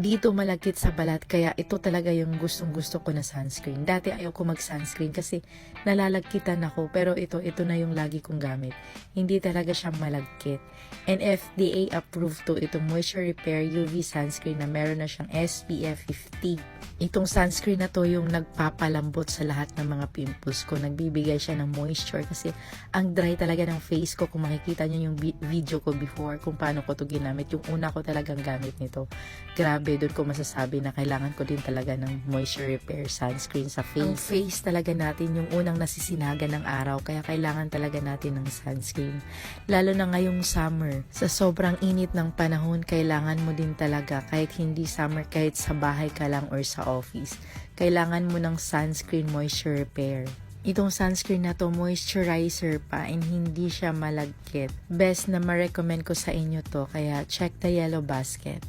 dito malagkit sa balat, kaya ito talaga yung gustong gusto ko na sunscreen. Dati ayaw ko mag sunscreen kasi nalalagkitan ako, pero ito na yung lagi kong gamit. Hindi talaga siya malagkit. And FDA approved to itong Moisture Repair UV sunscreen na meron na siyang SPF 50. Itong sunscreen na to yung nagpapalambot sa lahat ng mga pimples ko. Nagbibigay siya ng moisture kasi ang dry talaga ng face ko. Kung makikita niyo yung video ko before kung paano ko to ginamit, yung una ko talagang gamit nito. Grabe, doon ko masasabi na kailangan ko din talaga ng moisture repair sunscreen sa face. Ang face talaga natin yung unang nasisinagan ng araw, kaya kailangan talaga natin ng sunscreen. Lalo na ngayong summer, sa sobrang init ng panahon, kailangan mo din talaga, kahit hindi summer, kahit sa bahay ka lang or sa office, kailangan mo ng sunscreen moisture repair. Itong sunscreen na to, moisturizer pa and hindi siya malagkit. Best na ma-recommend ko sa inyo to, kaya check the yellow basket.